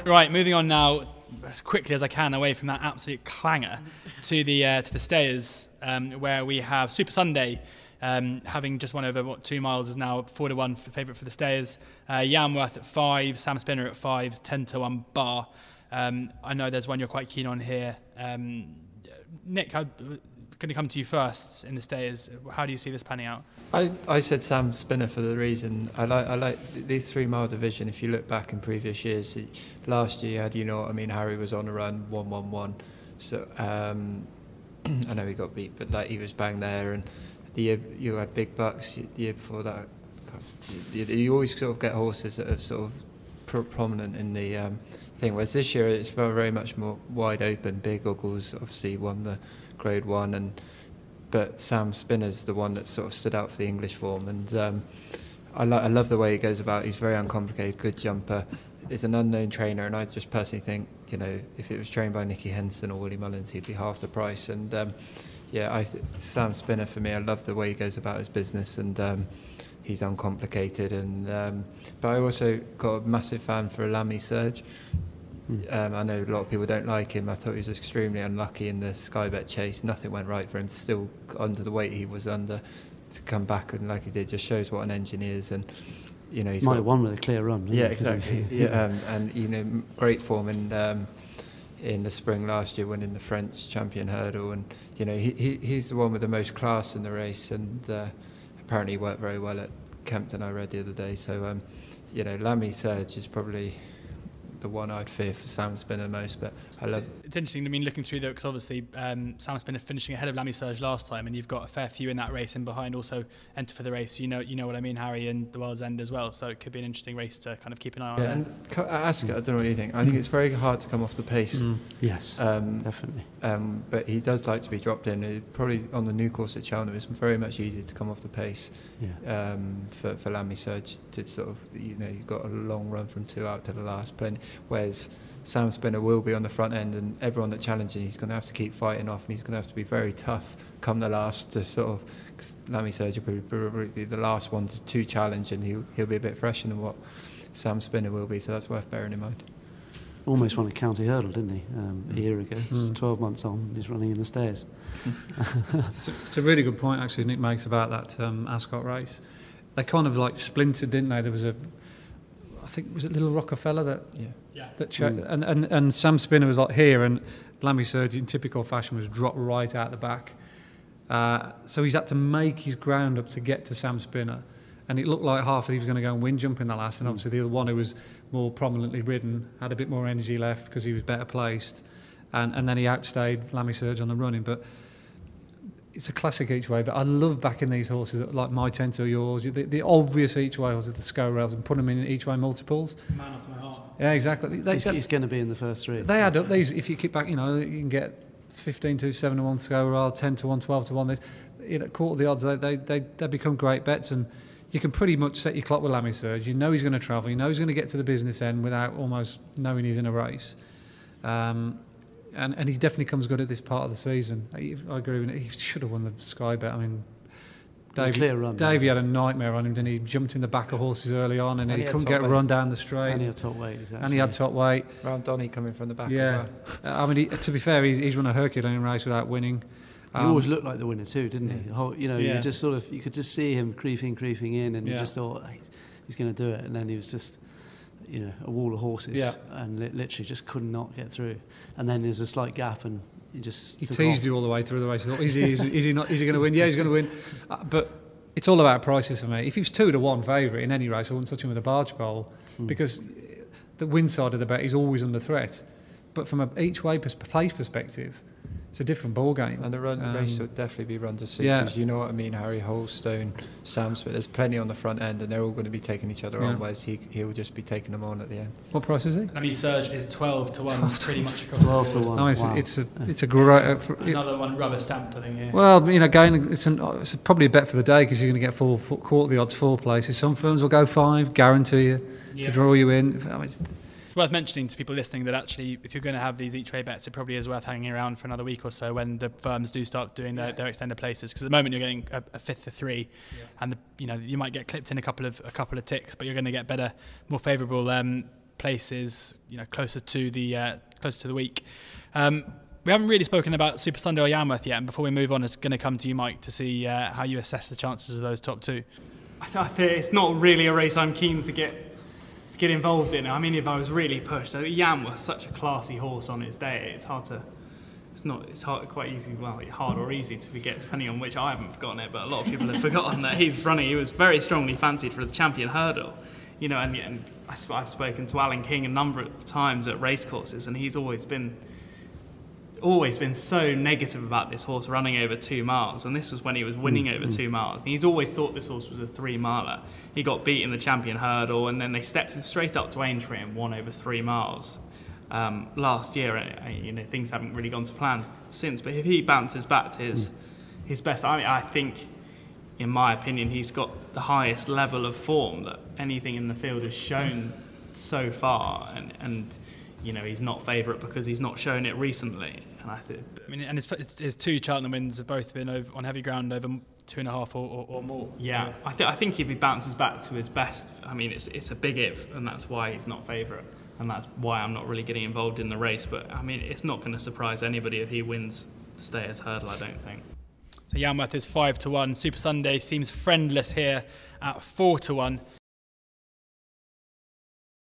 Right, moving on now, as quickly as I can, away from that absolute clanger to the stayers, where we have Super Sunday, having just won over 2 miles, is now 4-1 favourite for the stayers. Yamworth at 5, Sam Spinner at 5, 10-1 bar. I know there's one you're quite keen on here. Nick, I'm going to come to you first in the stayers. How do you see this panning out? I said Sam Spinner for the reason I like these 3 mile division. If you look back in previous years, last year you had, Harry was on a run 1-1-1. So I know he got beat, but like he was bang there. And the year you had Big Bucks, the year before that, you always sort of get horses that are sort of prominent in the thing. Whereas this year it's very much more wide open. Big Uggles obviously won the Grade 1, but Sam Spinner's the one that sort of stood out for the English form, and I love the way he goes about. He's very uncomplicated, good jumper. Is an unknown trainer, and I just personally think, if it was trained by Nicky Henderson or Willie Mullins, he'd be half the price. And Sam Spinner for me, I love the way he goes about his business, and he's uncomplicated. And but I also got a massive fan for Lamy Surge. I know a lot of people don't like him. I thought he was extremely unlucky in the Sky Bet chase. Nothing went right for him. Still under the weight he was under, to come back and like he did just shows what an engine he is. And he's might have won with a clear run. Yeah, exactly. And great form in the spring last year, winning the French champion hurdle. And he's the one with the most class in the race. And apparently he worked very well at Kempton. I read the other day. So Lamy Surge is probably the one I'd fear for Sam Spinner most, but I love. It's interesting. I mean, looking through that, because obviously Sam Spinner finishing ahead of Lamy Surge last time, and you've got a fair few in that race, and behind also enter for the race. You know what I mean, Harry, and the World's End as well. So it could be an interesting race to kind of keep an eye on. Yeah, and at Ascot, I don't know what you think. I think it's very hard to come off the pace. Yes, definitely. But he does like to be dropped in. Probably on the new course at Cheltenham, it's very much easier to come off the pace. Yeah. For Lamy Surge to sort of, you've got a long run from 2 out to the last plenty. Whereas Sam Spinner will be on the front end, and everyone that challenges, he's going to have to keep fighting off, and he's going to have to be very tough come the last to sort of, because Lamy Surge will probably be the last one to challenge, and he'll be a bit fresher than what Sam Spinner will be, so that's worth bearing in mind. Almost won a county hurdle, didn't he, a year ago? 12 months on, he's running in the stairs. It's a really good point, actually, Nick makes about that Ascot race. They kind of like splintered, didn't they? There was I think, was it Little Rockefeller and Sam Spinner was like here, and Lamy Surge in typical fashion was dropped right out the back. So he's had to make his ground up to get to Sam Spinner, and it looked like half that he was going to go and win jump in the last, and obviously the other one who was more prominently ridden had a bit more energy left because he was better placed, and then he outstayed Lamy Surge on the running. But it's a classic each way, but I love backing these horses like My Tent or Yours, the obvious each way horses, the Sco Rails, and putting them in each way multiples. Man off my heart. Yeah, exactly. He's going to be in the first 3. They add up. These, if you keep back, you can get 15-2, 7-1 Sco Rail, 10-1, 12-1. Quarter of the odds, they become great bets, and you can pretty much set your clock with Lamy Surge. You know he's going to travel. You know he's going to get to the business end without almost knowing he's in a race. And he definitely comes good at this part of the season. I agree with it. He should have won the Sky Bet. I mean, Davey had a nightmare on him, didn't he? Jumped in the back of horses early on, and he couldn't get a run down the straight. And he had top weight, exactly. And he had top weight. Round Donny coming from the back as well. I mean, to be fair, he's run a Herculean race without winning. He always looked like the winner too, didn't he? You just sort of, you could just see him creeping in, and you just thought, he's going to do it. And then he was just, a wall of horses, and literally just could not get through. And then there's a slight gap, and he teased you all the way through the race. He thought, is he going to win? Yeah, he's going to win. But it's all about prices for me. If he was 2-1 favourite in any race, I wouldn't touch him with a barge pole, because the win side of the bet is always under threat. But from an each way place perspective, it's a different ball game. And the race will definitely be run to see, because you know what I mean, Harry Holstone, Sam Smith, there's plenty on the front end, and they're all going to be taking each other on, whereas he'll just be taking them on at the end. What price is he? Lamy Surge is 12-1, pretty much across 12 the board. 12-1. No, it's a great... Another one rubber stamped, I think, here. Well, again, it's probably a bet for the day, because you're going to get quarter of the odds 4 places. Some firms will go 5, guarantee you, to draw you in. I mean, it's worth mentioning to people listening that actually, if you're going to have these each way bets, it probably is worth hanging around for another week or so when the firms do start doing their extended places, because at the moment you're getting a fifth of 3, and you might get clipped in a couple of ticks, but you're going to get better, more favourable places, closer to the week. We haven't really spoken about Super Sunday or Yarmouth yet, and before we move on, it's going to come to you, Mike, to see how you assess the chances of those top two. I think it's not really a race I'm keen to get involved in. I mean, if I was really pushed, Yarmouth's such a classy horse on its day. It's hard, quite easy. Well, hard or easy to forget, depending on which. I haven't forgotten it, but a lot of people have forgotten that he's running. He was very strongly fancied for the Champion Hurdle, and I've spoken to Alan King a number of times at racecourses, and he's always been so negative about this horse running over 2 miles, and this was when he was winning over 2 miles. And he's always thought this horse was a 3-miler. He got beat in the Champion Hurdle, and then they stepped him straight up to Aintree and won over 3 miles last year. And things haven't really gone to plan since. But if he bounces back to his best, I think, in my opinion, he's got the highest level of form that anything in the field has shown so far, and he's not favourite because he's not shown it recently. And and his 2 Cheltenham wins have both been on heavy ground over 2.5 or more. Yeah, so. I think if he bounces back to his best, it's a big if, and that's why he's not favourite, and that's why I'm not really getting involved in the race. But it's not going to surprise anybody if he wins the Stayers Hurdle, I don't think. So Yarmouth is 5-1. Super Sunday seems friendless here at 4-1.